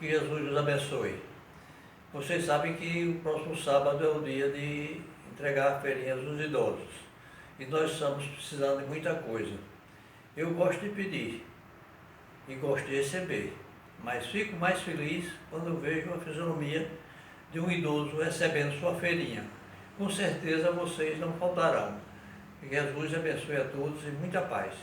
Que Jesus os abençoe. Vocês sabem que o próximo sábado é o dia de entregar feirinhas dos idosos. E nós estamos precisando de muita coisa. Eu gosto de pedir e gosto de receber. Mas fico mais feliz quando eu vejo a fisionomia de um idoso recebendo sua feirinha. Com certeza vocês não faltarão. Que Jesus abençoe a todos e muita paz.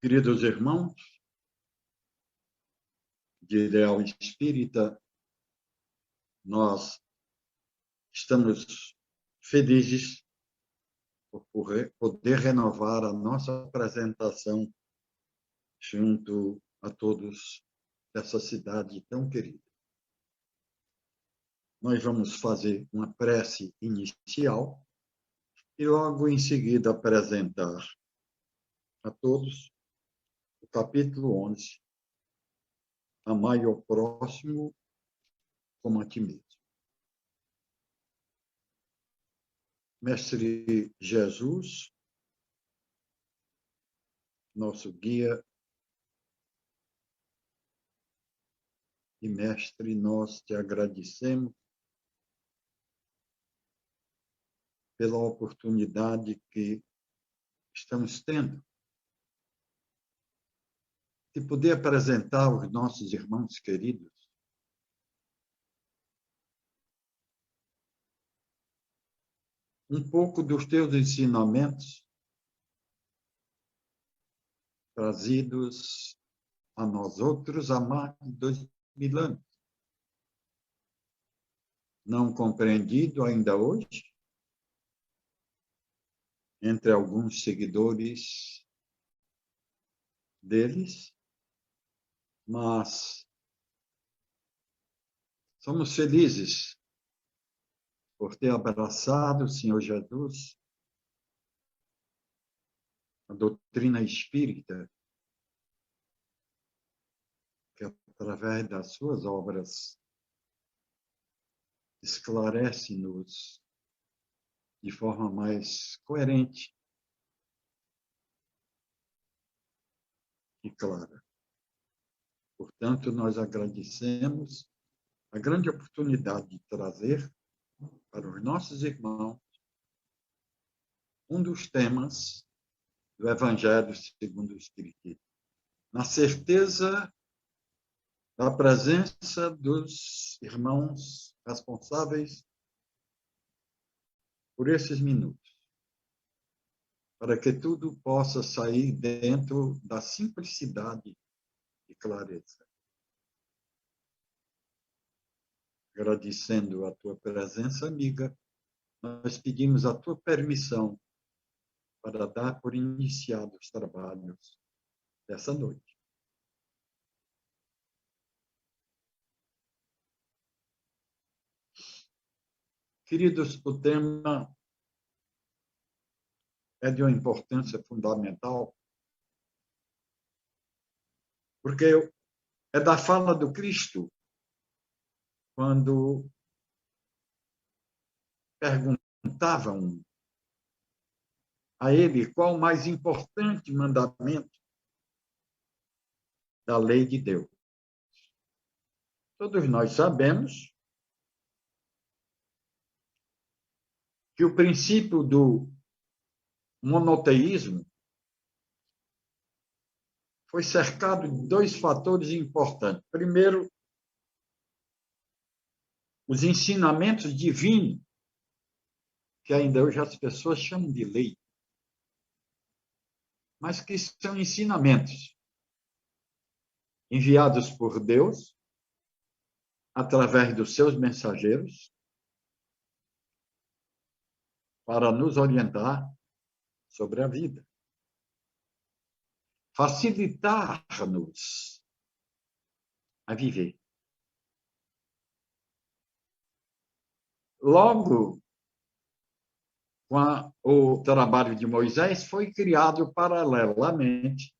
Queridos irmãos, de Ideal Espírita, nós estamos felizes por poder renovar a nossa apresentação junto a todos dessa cidade tão querida. Nós vamos fazer uma prece inicial e logo em seguida apresentar a todos o capítulo 11, Amai ao próximo como a ti mesmo. Mestre Jesus, nosso guia e mestre, nós te agradecemos pela oportunidade que estamos tendo de poder apresentar aos nossos irmãos queridos um pouco dos teus ensinamentos trazidos a nós outros há mais de 2000 anos. Não compreendido ainda hoje entre alguns seguidores deles, mas somos felizes por ter abraçado o Senhor Jesus, a doutrina espírita, que através das suas obras esclarece-nos de forma mais coerente e clara. Portanto, nós agradecemos a grande oportunidade de trazer para os nossos irmãos um dos temas do Evangelho segundo o Espiritismo, na certeza da presença dos irmãos responsáveis por esses minutos, para que tudo possa sair dentro da simplicidade e clareza. Agradecendo a tua presença, amiga, nós pedimos a tua permissão para dar por iniciados os trabalhos dessa noite. Queridos, o tema é de uma importância fundamental, porque é da fala do Cristo, quando perguntavam a ele qual o mais importante mandamento da lei de Deus. Todos nós sabemos que o princípio do monoteísmo foi cercado de dois fatores importantes. Primeiro, os ensinamentos divinos, que ainda hoje as pessoas chamam de lei, mas que são ensinamentos enviados por Deus através dos seus mensageiros para nos orientar sobre a vida, facilitar-nos a viver. logo com o trabalho de Moisés, foi criado paralelamente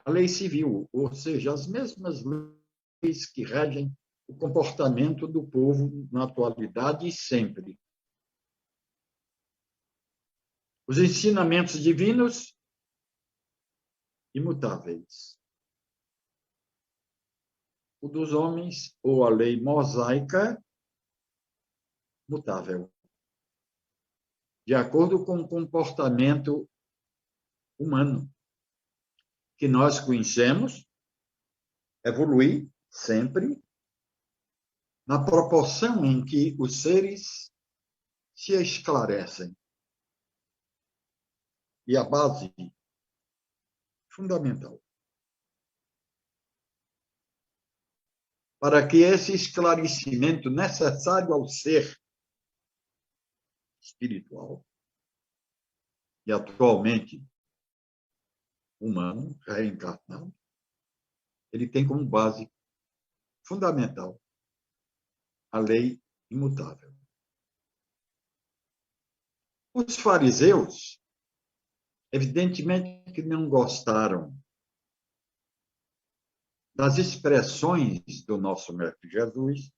a lei civil, ou seja, as mesmas leis que regem o comportamento do povo na atualidade e sempre. Os ensinamentos divinos imutáveis. O dos homens, ou a lei mosaica, mutável, de acordo com o comportamento humano, que nós conhecemos, evolui sempre na proporção em que os seres se esclarecem. E a base fundamental para que esse esclarecimento necessário ao ser espiritual e atualmente humano, reencarnado, ele tem como base fundamental a lei imutável. Os fariseus, evidentemente que não gostaram das expressões do nosso Mestre Jesus,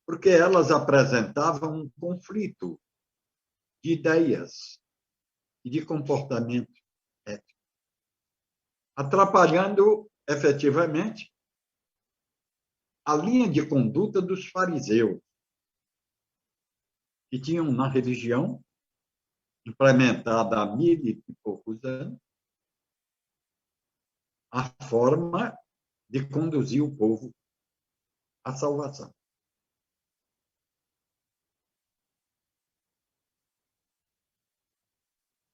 porque elas apresentavam um conflito de ideias e de comportamento ético, atrapalhando efetivamente a linha de conduta dos fariseus, que tinham na religião, implementada há 1000 e poucos anos, a forma de conduzir o povo à salvação.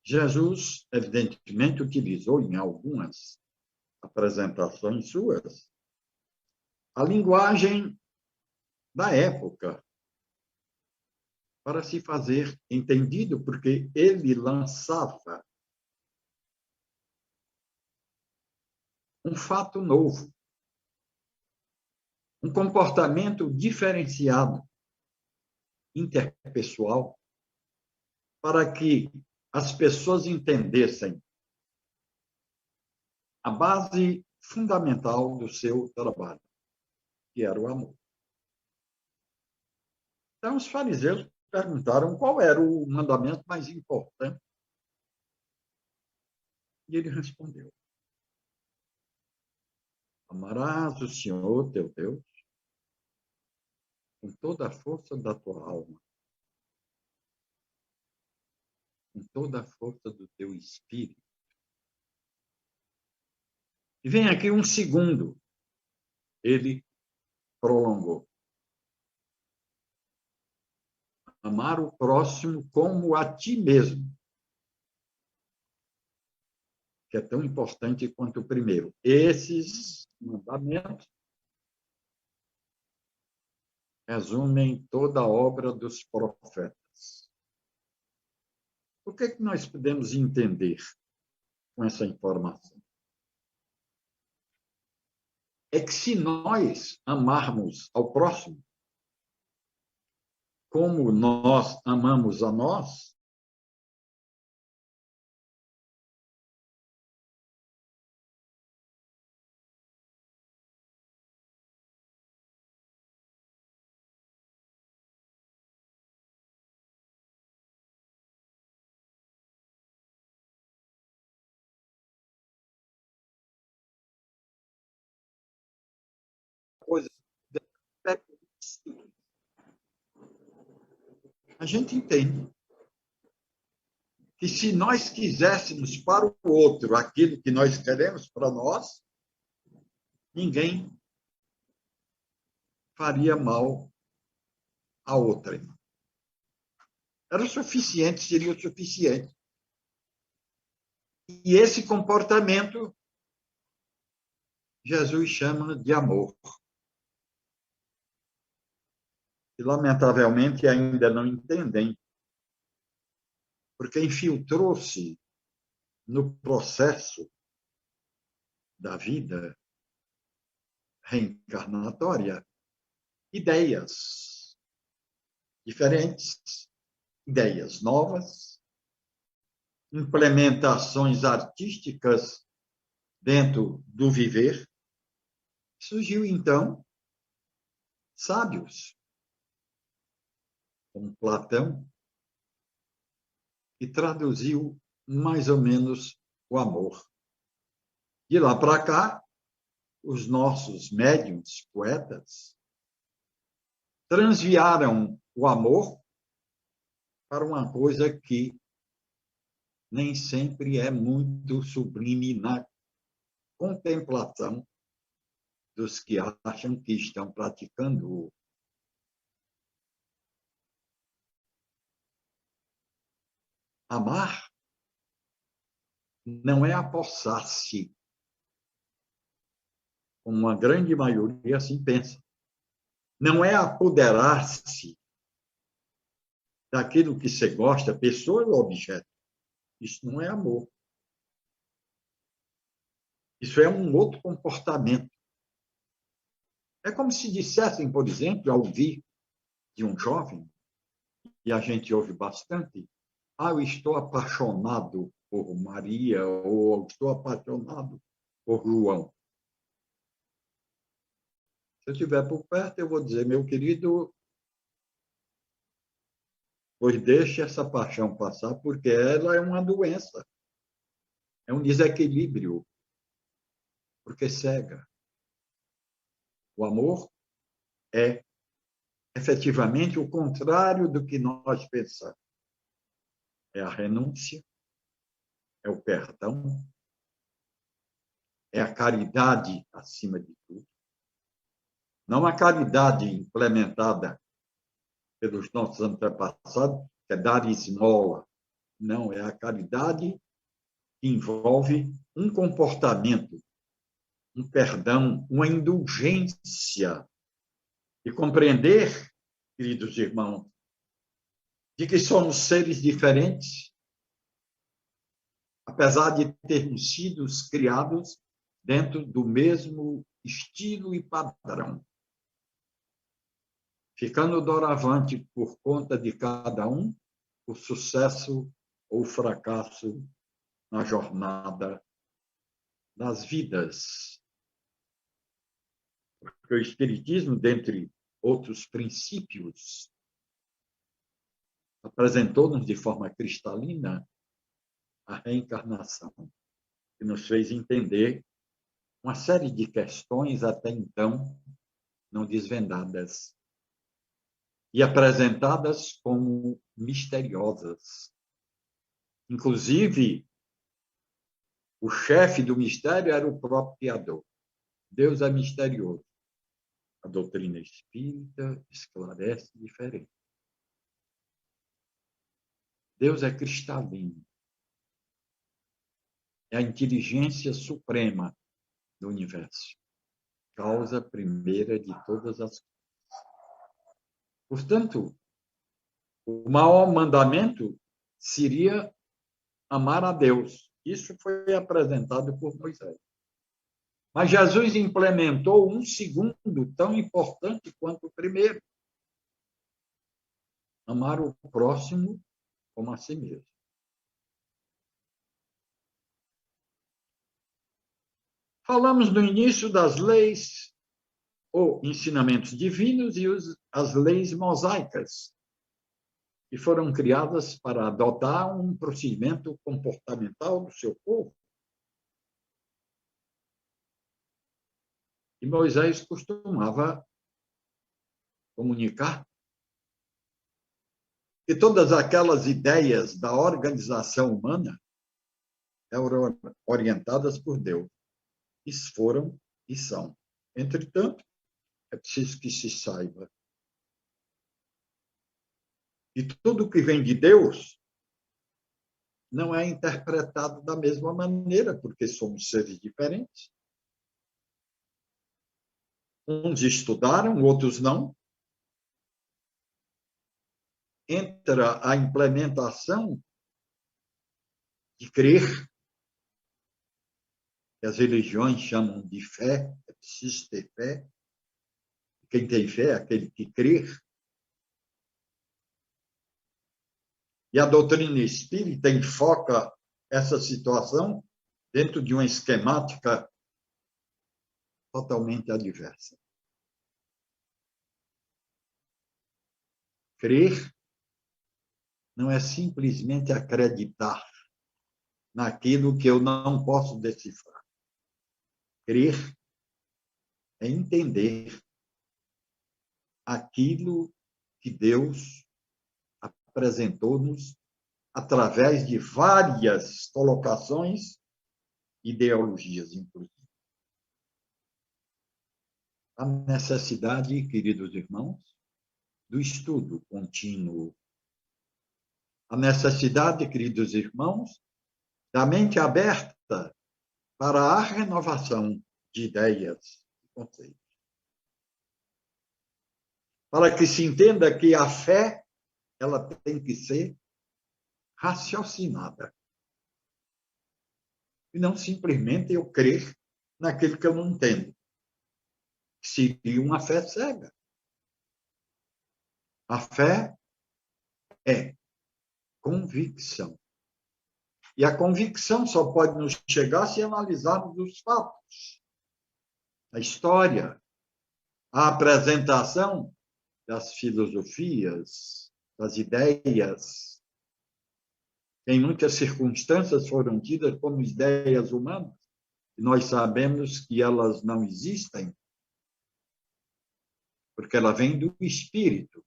Jesus, evidentemente, utilizou em algumas apresentações suas a linguagem da época para se fazer entendido, porque ele lançava um fato novo, um comportamento diferenciado, interpessoal, para que as pessoas entendessem a base fundamental do seu trabalho, que era o amor. Então, os fariseus perguntaram qual era o mandamento mais importante. E ele respondeu: amarás o Senhor teu Deus com toda a força da tua alma, com toda a força do teu espírito. E vem aqui um segundo. Ele prolongou: amar o próximo como a ti mesmo, que é tão importante quanto o primeiro. Esses mandamentos resumem toda a obra dos profetas. O que é que nós podemos entender com essa informação? É que se nós amarmos ao próximo como nós amamos a nós, coisa a gente entende que se nós quiséssemos para o outro aquilo que nós queremos para nós, ninguém faria mal a outra. Era o suficiente, seria o suficiente. E esse comportamento Jesus chama de amor. E, lamentavelmente, ainda não entendem, porque infiltrou-se no processo da vida reencarnatória ideias diferentes, ideias novas, implementações artísticas dentro do viver. Surgiu, então, sábios, como Platão, que traduziu mais ou menos o amor. De lá para cá, os nossos médiuns, poetas, transviaram o amor para uma coisa que nem sempre é muito sublime na contemplação dos que acham que estão praticando. Amar não é apossar-se, como uma grande maioria assim pensa. Não é apoderar-se daquilo que você gosta, pessoa ou objeto. Isso não é amor. Isso é um outro comportamento. É como se dissessem, por exemplo, ao ouvir de um jovem, e a gente ouve bastante, eu estou apaixonado por Maria, ou estou apaixonado por João. Se eu estiver por perto, eu vou dizer, meu querido, pois deixe essa paixão passar, porque ela é uma doença, é um desequilíbrio, porque cega. O amor é efetivamente o contrário do que nós pensamos. É a renúncia, é o perdão, é a caridade acima de tudo. Não a caridade implementada pelos nossos antepassados, que é dar esmola. Não, é a caridade que envolve um comportamento, um perdão, uma indulgência. E compreender, queridos irmãos, de que somos seres diferentes, apesar de termos sido criados dentro do mesmo estilo e padrão. Ficando doravante por conta de cada um, o sucesso ou o fracasso na jornada das vidas. Porque o Espiritismo, dentre outros princípios, apresentou-nos de forma cristalina a reencarnação, que nos fez entender uma série de questões até então não desvendadas e apresentadas como misteriosas. Inclusive, o chefe do mistério era o próprio Criador. Deus é misterioso. A doutrina espírita esclarece diferente. Deus é cristalino. É a inteligência suprema do universo. Causa primeira de todas as coisas. Portanto, o maior mandamento seria amar a Deus. Isso foi apresentado por Moisés. Mas Jesus implementou um segundo tão importante quanto o primeiro. Amar o próximo como a si mesmo. Falamos no início das leis ou ensinamentos divinos e as leis mosaicas, que foram criadas para adotar um procedimento comportamental do seu povo. E Moisés costumava comunicar que todas aquelas ideias da organização humana eram orientadas por Deus. E foram e são. Entretanto, é preciso que se saiba. E tudo que vem de Deus não é interpretado da mesma maneira, porque somos seres diferentes. Uns estudaram, outros não. Entra a implementação de crer, que as religiões chamam de fé, é preciso ter fé. Quem tem fé é aquele que crê. E a doutrina espírita enfoca essa situação dentro de uma esquemática totalmente adversa. Crer não é simplesmente acreditar naquilo que eu não posso decifrar. Crer é entender aquilo que Deus apresentou-nos através de várias colocações, ideologias, inclusive. A necessidade, queridos irmãos, do estudo contínuo. A necessidade, queridos irmãos, da mente aberta para a renovação de ideias e conceitos. Para que se entenda que a fé ela tem que ser raciocinada. E não simplesmente eu crer naquilo que eu não entendo. Seria uma fé cega. A fé é convicção. E a convicção só pode nos chegar se analisarmos os fatos, a história, a apresentação das filosofias, das ideias, que em muitas circunstâncias foram tidas como ideias humanas, e nós sabemos que elas não existem, porque ela vem do espírito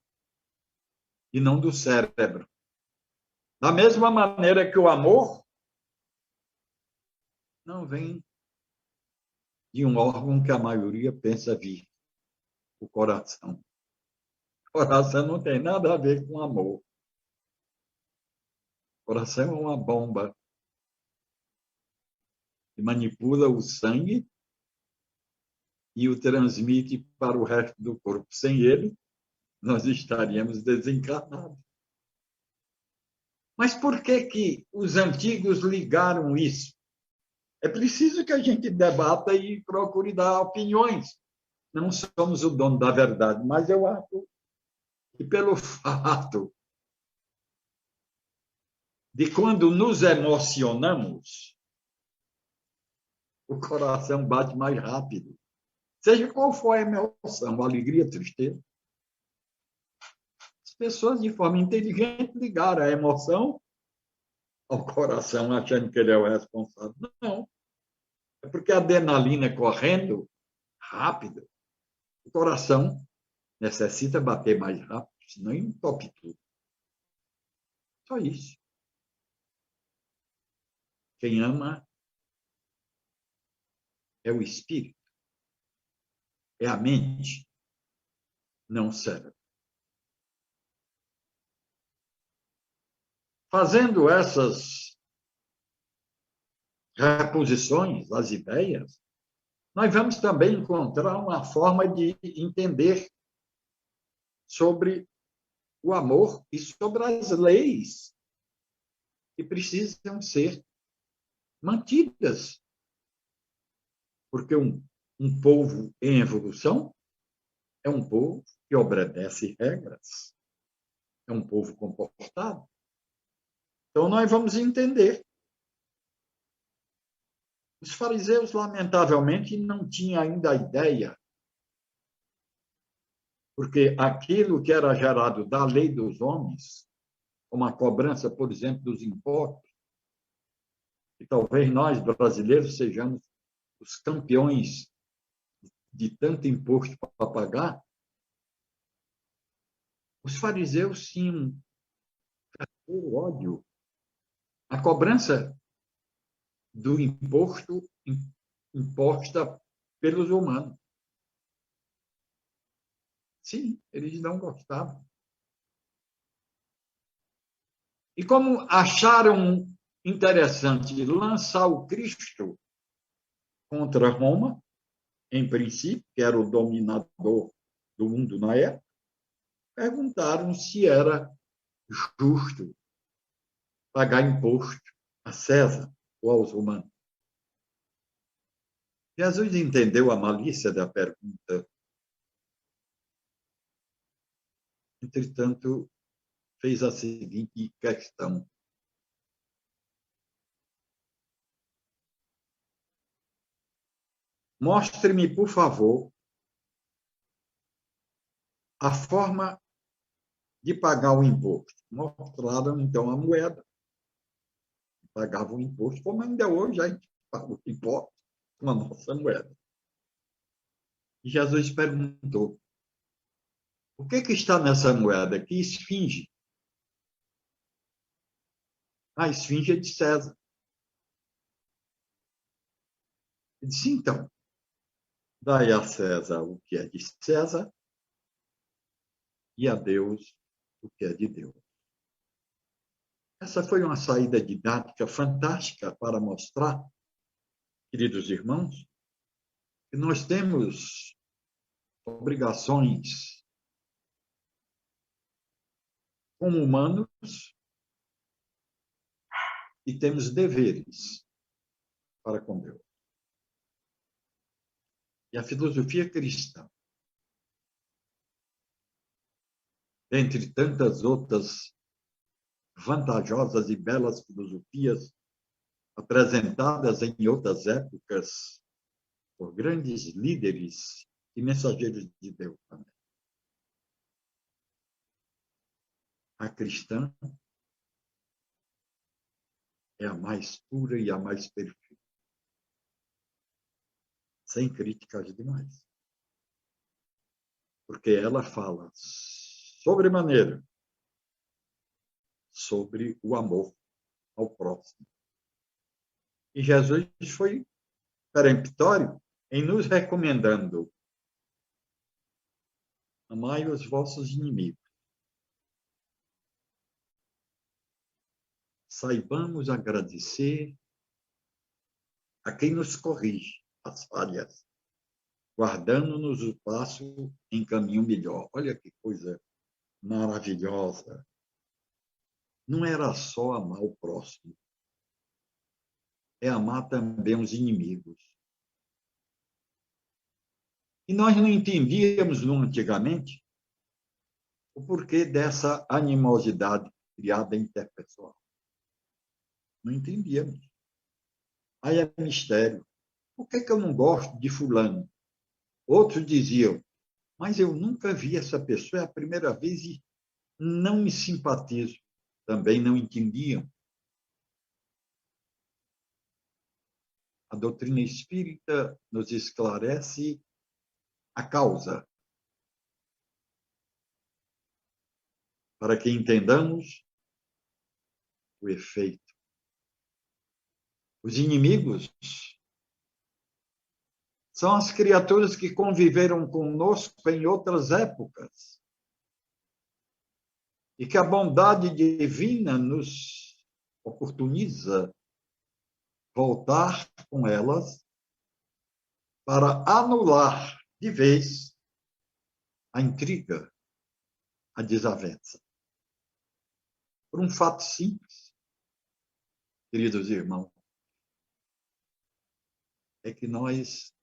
e não do cérebro. Da mesma maneira que o amor não vem de um órgão que a maioria pensa vir, o coração. O coração não tem nada a ver com amor. O coração é uma bomba que manipula o sangue e o transmite para o resto do corpo. Sem ele, nós estaríamos desencarnados. Mas por que os antigos ligaram isso? É preciso que a gente debata e procure dar opiniões. Não somos o dono da verdade, mas eu acho que pelo fato de quando nos emocionamos, o coração bate mais rápido. Seja qual for a emoção, alegria, tristeza. As pessoas, de forma inteligente, ligaram a emoção ao coração, achando que ele é o responsável. Não. É porque a adrenalina correndo rápido, o coração necessita bater mais rápido, senão entope tudo. Só isso. Quem ama é o espírito, é a mente, não o cérebro. Fazendo essas reposições das ideias, nós vamos também encontrar uma forma de entender sobre o amor e sobre as leis que precisam ser mantidas. Porque um povo em evolução é um povo que obedece regras, é um povo comportado. Então, nós vamos entender. Os fariseus, lamentavelmente, não tinham ainda a ideia, porque aquilo que era gerado da lei dos homens, como a cobrança, por exemplo, dos impostos, e talvez nós, brasileiros, sejamos os campeões de tanto imposto para pagar, os fariseus tinham o ódio. A cobrança do imposto imposta pelos humanos. Sim, eles não gostavam. E como acharam interessante lançar o Cristo contra Roma, em princípio, que era o dominador do mundo na época, perguntaram se era justo pagar imposto a César ou aos romanos. Jesus entendeu a malícia da pergunta. Entretanto, fez a seguinte questão: mostre-me, por favor, a forma de pagar o imposto. Mostraram, então, a moeda. Pagava o imposto, como ainda hoje a gente paga o imposto com a nossa moeda. E Jesus perguntou: o que está nessa moeda? Que esfinge? A esfinge é de César. Ele disse: então, dai a César o que é de César e a Deus o que é de Deus. Essa foi uma saída didática fantástica para mostrar, queridos irmãos, que nós temos obrigações como humanos e temos deveres para com Deus. E a filosofia cristã, dentre tantas outras vantajosas e belas filosofias apresentadas em outras épocas por grandes líderes e mensageiros de Deus também. A cristã é a mais pura e a mais perfeita, sem críticas demais. Porque ela fala sobremaneira sobre o amor ao próximo. E Jesus foi peremptório em nos recomendando: amai os vossos inimigos. Saibamos agradecer a quem nos corrige as falhas, guardando-nos o passo em caminho melhor. Olha que coisa maravilhosa. Não era só amar o próximo, é amar também os inimigos. E nós não entendíamos antigamente o porquê dessa animosidade criada interpessoal. Não entendíamos. Aí é mistério. Por que eu não gosto de fulano? Outros diziam: mas eu nunca vi essa pessoa, é a primeira vez e não me simpatizo. Também não entendiam. A doutrina espírita nos esclarece a causa, para que entendamos o efeito. Os inimigos são as criaturas que conviveram conosco em outras épocas e que a bondade divina nos oportuniza voltar com elas para anular de vez a intriga, a desavença. Por um fato simples, queridos irmãos, é que nós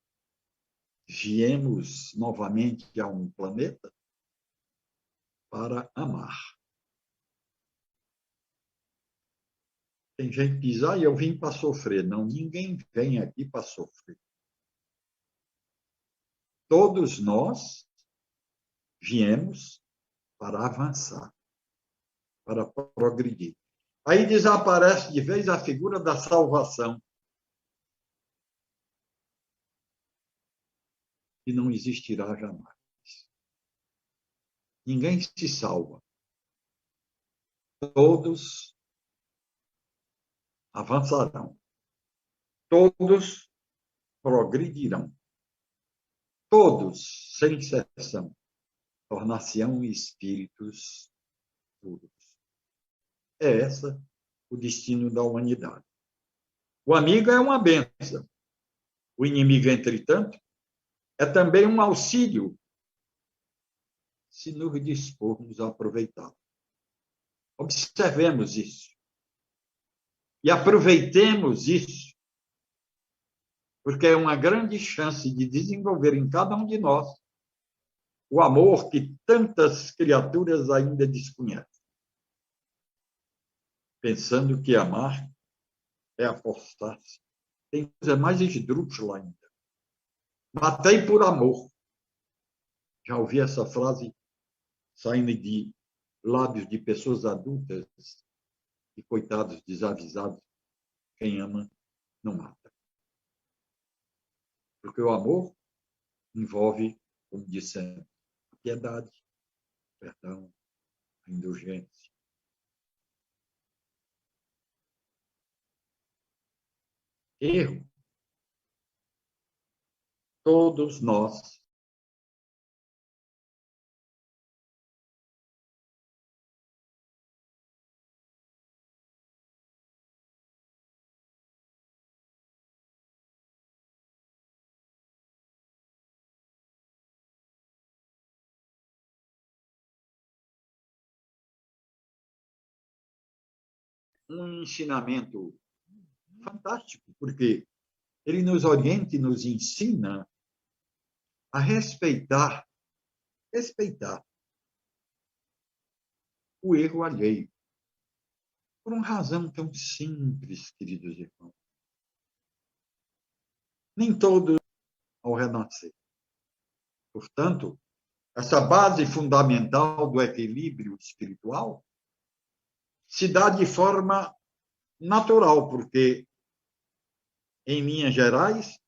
viemos novamente a um planeta para amar. Tem gente que diz: eu vim para sofrer. Não, ninguém vem aqui para sofrer. Todos nós viemos para avançar, para progredir. Aí desaparece de vez a figura da salvação, que não existirá jamais. Ninguém se salva. Todos avançarão. Todos progredirão. Todos, sem exceção, tornar-se-ão espíritos puros. É esse o destino da humanidade. O amigo é uma bênção. O inimigo, entretanto, é também um auxílio, se nos dispormos a aproveitá-lo. Observemos isso. E aproveitemos isso, porque é uma grande chance de desenvolver em cada um de nós o amor que tantas criaturas ainda desconhecem. pensando que amar é apostar-se. Tem coisa mais esdrúxula ainda. Matei por amor. Já ouvi essa frase saindo de lábios de pessoas adultas e, coitados, desavisados. Quem ama, não mata. Porque o amor envolve, como dissemos, a piedade, o perdão, a indulgência. Erro. Todos nós um ensinamento fantástico, porque ele nos orienta e nos ensina a respeitar o erro alheio. Por uma razão tão simples, queridos irmãos. Nem todos ao renascer. Portanto, essa base fundamental do equilíbrio espiritual se dá de forma natural, porque, em linhas gerais,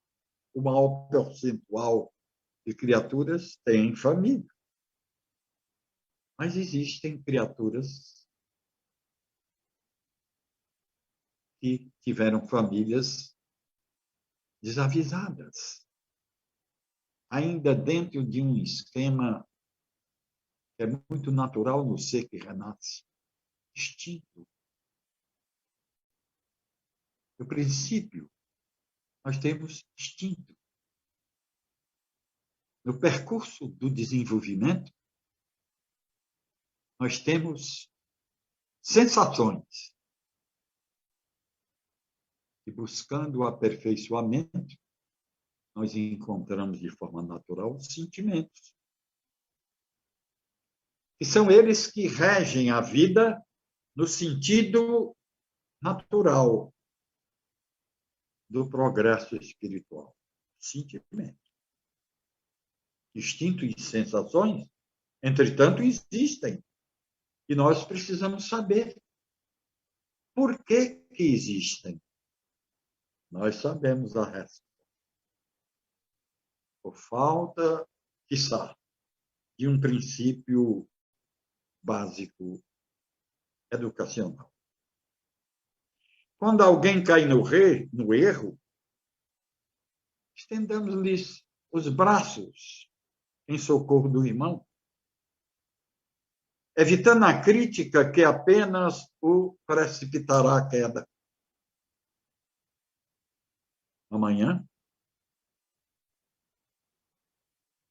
o maior percentual de criaturas tem família. Mas existem criaturas que tiveram famílias desavisadas, ainda dentro de um esquema que é muito natural no ser que renasce, instinto. No princípio, nós temos instinto. No percurso do desenvolvimento, nós temos sensações. E buscando o aperfeiçoamento, nós encontramos de forma natural os sentimentos. E são eles que regem a vida no sentido natural do progresso espiritual. Sentimento. Instinto e sensações, entretanto, existem. E nós precisamos saber por que existem. Nós sabemos a resposta. Por falta, quiçá, de um princípio básico educacional. Quando alguém cai no erro, estendamos-lhes os braços em socorro do irmão, evitando a crítica que apenas o precipitará à queda. Amanhã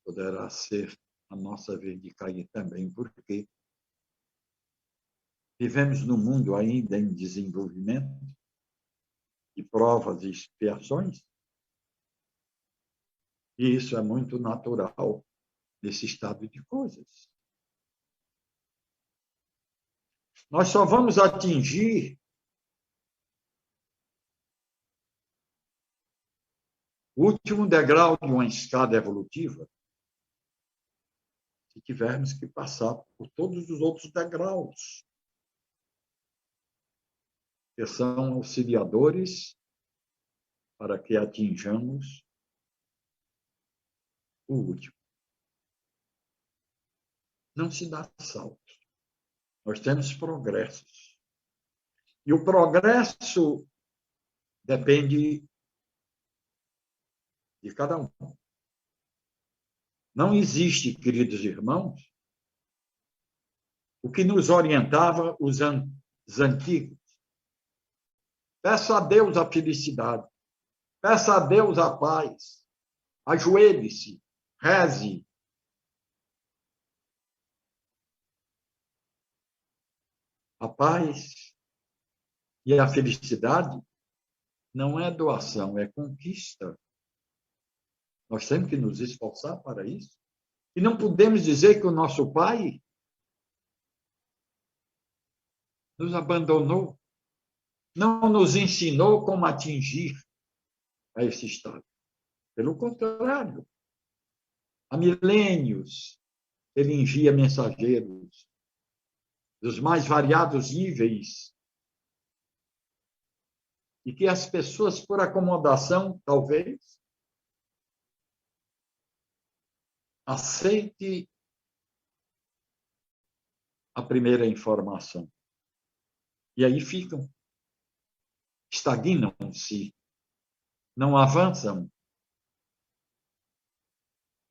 poderá ser a nossa vez de cair também, porque vivemos num mundo ainda em desenvolvimento, de provas e expiações, e isso é muito natural nesse estado de coisas. Nós só vamos atingir o último degrau de uma escada evolutiva se tivermos que passar por todos os outros degraus, que são auxiliadores para que atinjamos o último. Não se dá salto. Nós temos progressos. E o progresso depende de cada um. Não existe, queridos irmãos, o que nos orientava os antigos. Peça a Deus a felicidade. Peça a Deus a paz. Ajoelhe-se. Reze. A paz e a felicidade não é doação, é conquista. Nós temos que nos esforçar para isso. E não podemos dizer que o nosso Pai nos abandonou. não nos ensinou como atingir a esse estado. Pelo contrário, há milênios ele envia mensageiros dos mais variados níveis e que as pessoas, por acomodação, talvez, aceite a primeira informação. E aí ficam, estagnam-se, não avançam.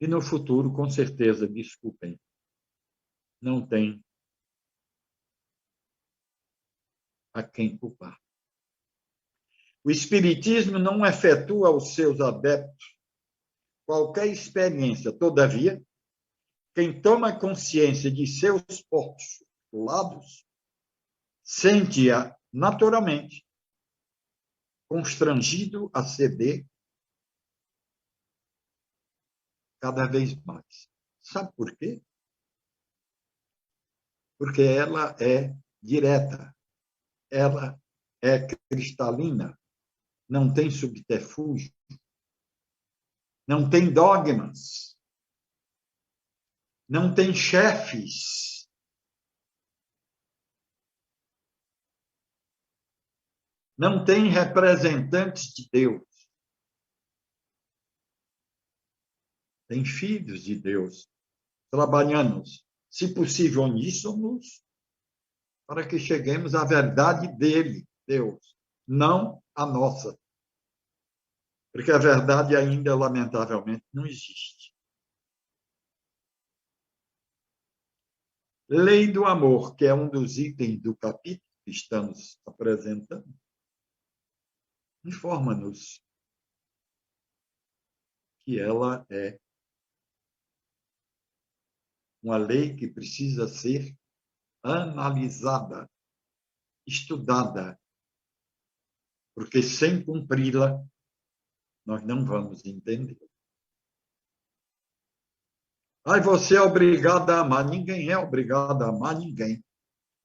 E no futuro, com certeza, desculpem, não tem a quem culpar. O Espiritismo não efetua aos seus adeptos qualquer experiência. Todavia, quem toma consciência de seus postulados sente-a naturalmente constrangido a ceder cada vez mais. Sabe por quê? Porque ela é direta, ela é cristalina, não tem subterfúgio, não tem dogmas, não tem chefes. Não tem representantes de Deus. Tem filhos de Deus, trabalhando, se possível, uníssonos, para que cheguemos à verdade dele, Deus, não a nossa. Porque a verdade ainda, lamentavelmente, não existe. Lei do amor, que é um dos itens do capítulo que estamos apresentando, informa-nos que ela é uma lei que precisa ser analisada, estudada, porque sem cumpri-la, nós não vamos entender. Ai, você é obrigado a amar. Ninguém é obrigado a amar ninguém.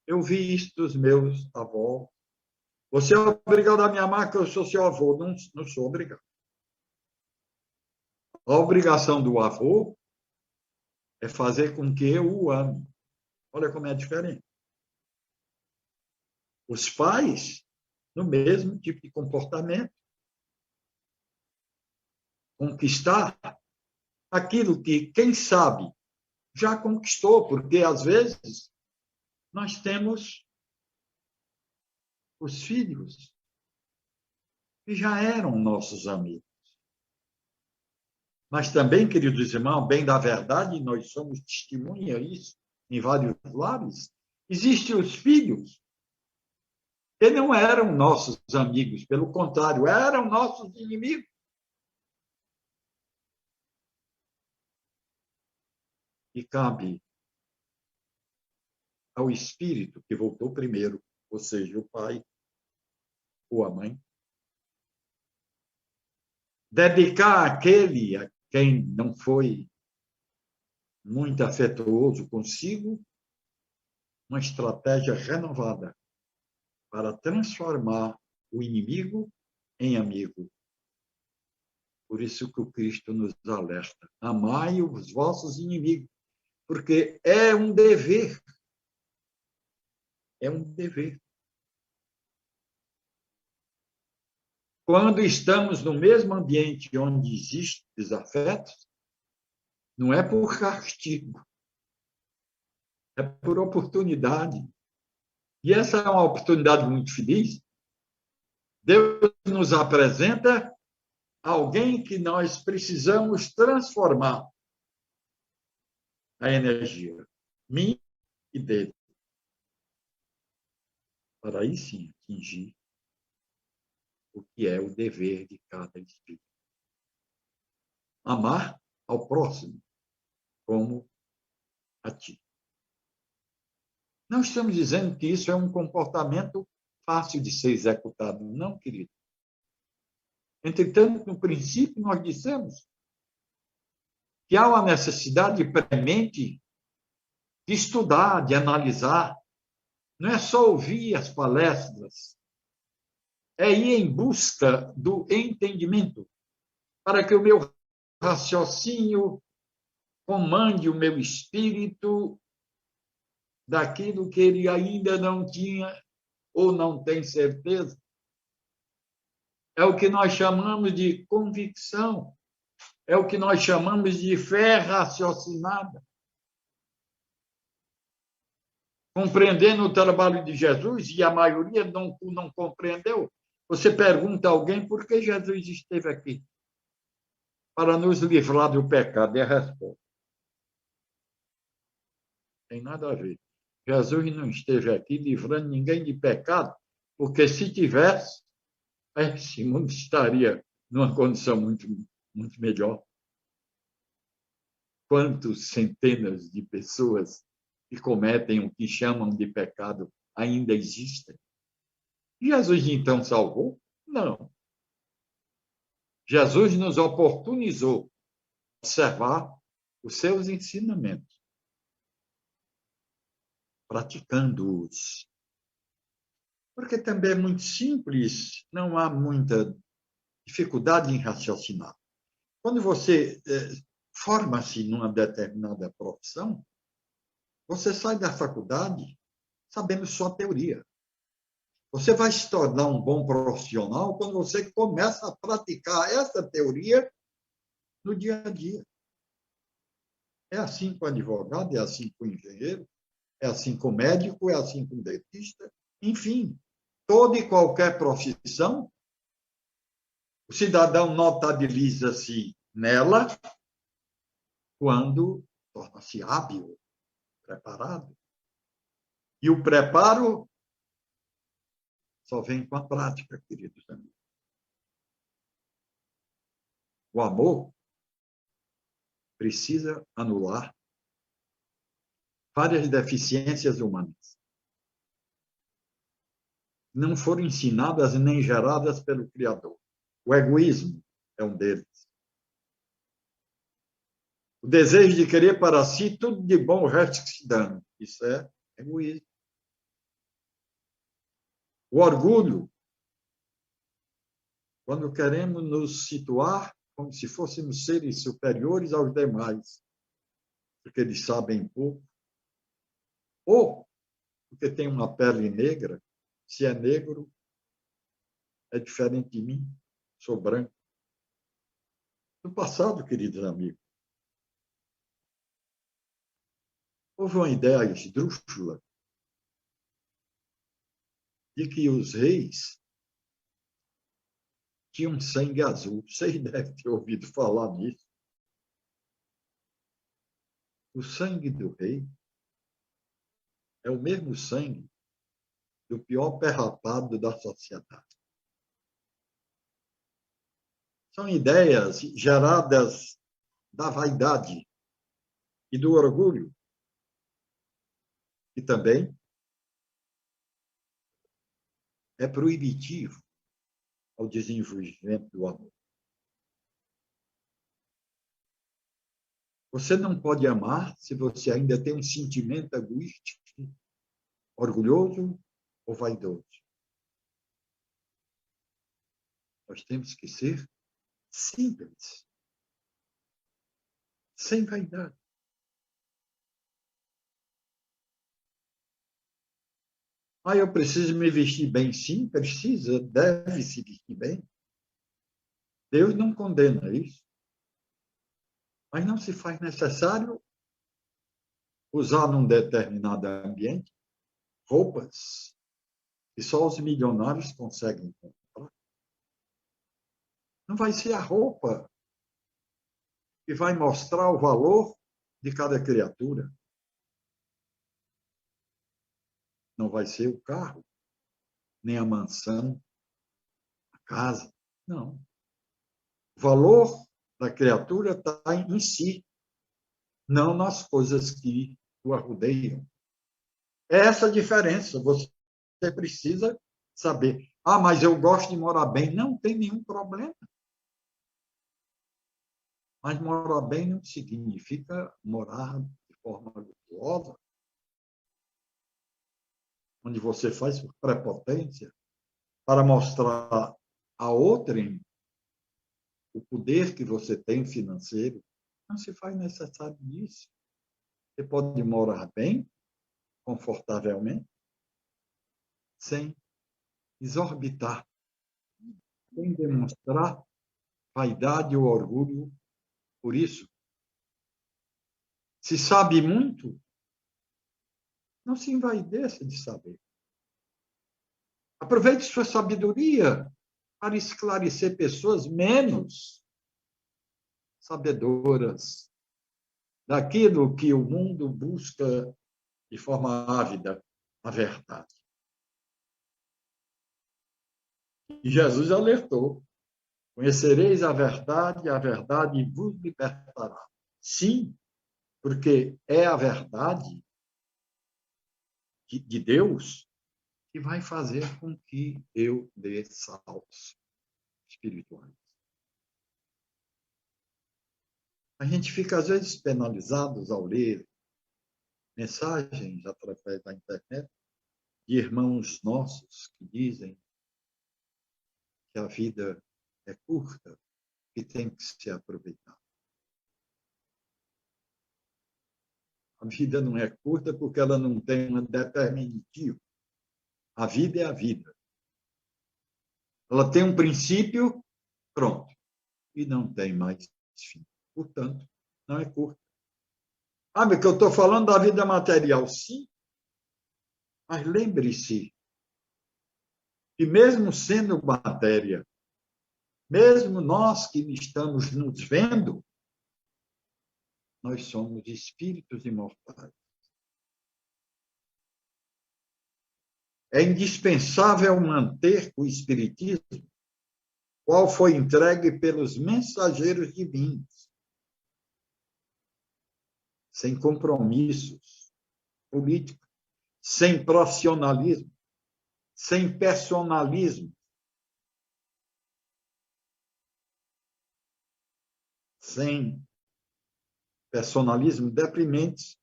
Eu vi isso dos meus avós. Você é obrigado a me amar, que eu sou seu avô. Não, não sou obrigado. A obrigação do avô é fazer com que eu o ame. Olha como é diferente. Os pais, no mesmo tipo de comportamento. Conquistar aquilo que, quem sabe, já conquistou, porque, às vezes, nós temos os filhos que já eram nossos amigos. Mas também, queridos irmãos, bem da verdade, nós somos testemunha disso em vários lares, existem os filhos que não eram nossos amigos, pelo contrário, eram nossos inimigos. E cabe ao espírito que voltou primeiro, ou seja, o pai ou a mãe, dedicar àquele a quem não foi muito afetuoso consigo uma estratégia renovada para transformar o inimigo em amigo. Por isso que o Cristo nos alerta: amai os vossos inimigos, porque é um dever. É um dever. Quando estamos no mesmo ambiente onde existem desafetos, não é por castigo, é por oportunidade. E essa é uma oportunidade muito feliz. Deus nos apresenta alguém que nós precisamos transformar a energia, minha e dele, para aí sim atingir o que é o dever de cada espírito. Amar ao próximo como a ti. Não estamos dizendo que isso é um comportamento fácil de ser executado, não, querido. Entretanto, no princípio, nós dissemos que há uma necessidade premente de estudar, de analisar. Não é só ouvir as palestras, é ir em busca do entendimento, para que o meu raciocínio comande o meu espírito daquilo que ele ainda não tinha ou não tem certeza. É o que nós chamamos de convicção, é o que nós chamamos de fé raciocinada. Compreendendo o trabalho de Jesus, e a maioria não compreendeu. Você pergunta a alguém por que Jesus esteve aqui? Para nos livrar do pecado. E a resposta: tem nada a ver. Jesus não esteve aqui livrando ninguém de pecado, porque se tivesse, esse mundo estaria numa condição muito melhor. Quantas centenas de pessoas que cometem o que chamam de pecado ainda existem? Jesus então salvou? Não. Jesus nos oportunizou observar os seus ensinamentos, praticando-os. Porque também é muito simples, não há muita dificuldade em raciocinar. Quando você forma-se numa determinada profissão, você sai da faculdade sabendo só teoria. Você vai se tornar um bom profissional quando você começa a praticar essa teoria no dia a dia. É assim com o advogado, é assim com o engenheiro, é assim com o médico, é assim com o dentista. Enfim, toda e qualquer profissão, o cidadão notabiliza-se nela quando torna-se hábil, preparado. E o preparo só vem com a prática, queridos amigos. O amor precisa anular várias deficiências humanas. Não foram ensinadas nem geradas pelo Criador. O egoísmo é um deles. O desejo de querer para si tudo de bom, o resto que se dane. Isso é egoísmo. O orgulho, quando queremos nos situar como se fôssemos seres superiores aos demais, porque eles sabem pouco, ou porque tem uma pele negra, se é negro, é diferente de mim, sou branco. No passado, queridos amigos, houve uma ideia esdrúxula de que os reis tinham sangue azul. Vocês devem ter ouvido falar nisso. O sangue do rei é o mesmo sangue do pior pé rapado da sociedade. São ideias geradas da vaidade e do orgulho, e também é proibitivo ao desenvolvimento do amor. Você não pode amar se você ainda tem um sentimento egoísta, orgulhoso ou vaidoso. Nós temos que ser simples, sem vaidade. Eu preciso me vestir bem. Sim, precisa, deve se vestir bem. Deus não condena isso. Mas não se faz necessário usar num determinado ambiente roupas que só os milionários conseguem comprar. Não vai ser a roupa que vai mostrar o valor de cada criatura. Não vai ser o carro, nem a mansão, a casa. Não. O valor da criatura está em si, não nas coisas que o rodeiam. É essa a diferença. Você precisa saber. Mas eu gosto de morar bem. Não tem nenhum problema. Mas morar bem não significa morar de forma luxuosa, onde você faz por prepotência, para mostrar a outrem o poder que você tem financeiro, não se faz necessário disso. Você pode morar bem, confortavelmente, sem exorbitar, sem demonstrar vaidade ou orgulho por isso. Se sabe muito, não se envaideça de saber. Aproveite sua sabedoria para esclarecer pessoas menos sabedoras daquilo que o mundo busca de forma ávida, a verdade. E Jesus alertou: conhecereis a verdade vos libertará. Sim, porque é a verdade de Deus que vai fazer com que eu dê saltos espirituais. A gente fica, às vezes, penalizados ao ler mensagens através da internet de irmãos nossos que dizem que a vida é curta e tem que ser aproveitada. A vida não é curta porque ela não tem um determinativo. A vida é a vida. Ela tem um princípio, pronto, e não tem mais fim. Portanto, não é curta. Ah, mas que eu estou falando da vida material, sim, mas lembre-se que mesmo sendo matéria, mesmo nós que estamos nos vendo, nós somos espíritos imortais. É indispensável manter o espiritismo, qual foi entregue pelos mensageiros divinos, sem compromissos políticos, sem profissionalismo, sem personalismo, sem personalismo deprimente,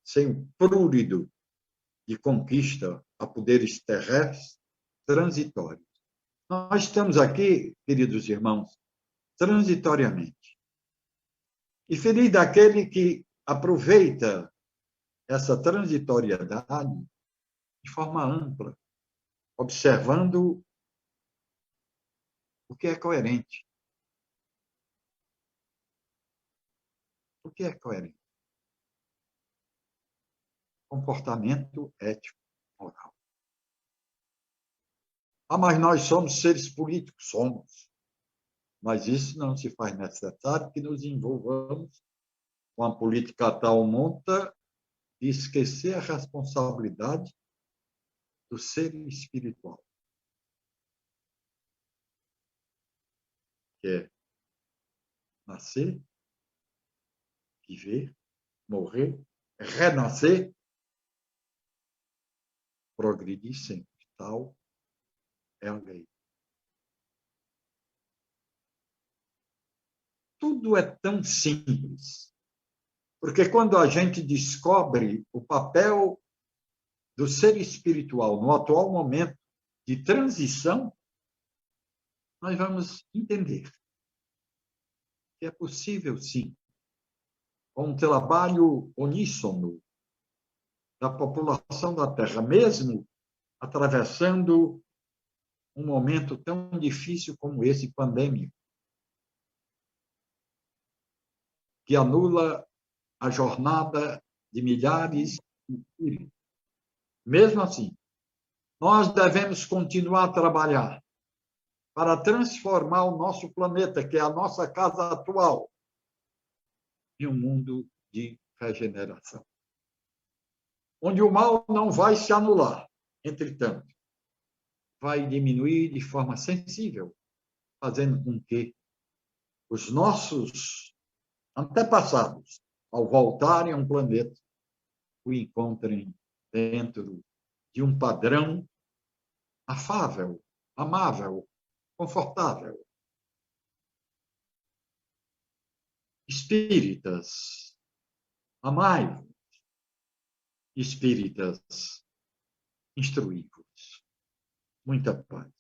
sem prurido de conquista a poderes terrestres transitórios. Nós estamos aqui, queridos irmãos, transitoriamente. E feliz daquele que aproveita essa transitoriedade de forma ampla, observando o que é coerente. O que é coerente? Comportamento ético, moral. Ah, mas nós somos seres políticos, somos. Mas isso não se faz necessário que nos envolvamos com a política a tal monta e esquecer a responsabilidade do ser espiritual, que é nascer, viver, morrer, renascer, progredir sempre. Tal é a lei. Tudo é tão simples, porque quando a gente descobre o papel do ser espiritual no atual momento de transição, nós vamos entender que é possível, sim, com um trabalho uníssono da população da Terra, mesmo atravessando um momento tão difícil como esse pandêmico, que anula a jornada de milhares de espíritos. Mesmo assim, nós devemos continuar a trabalhar para transformar o nosso planeta, que é a nossa casa atual, em um mundo de regeneração, onde o mal não vai se anular, entretanto, vai diminuir de forma sensível, fazendo com que os nossos antepassados, ao voltarem a um planeta, o encontrem dentro de um padrão afável, amável, confortável. Espíritas, amai-vos. Espíritas, instruí-vos. Muita paz.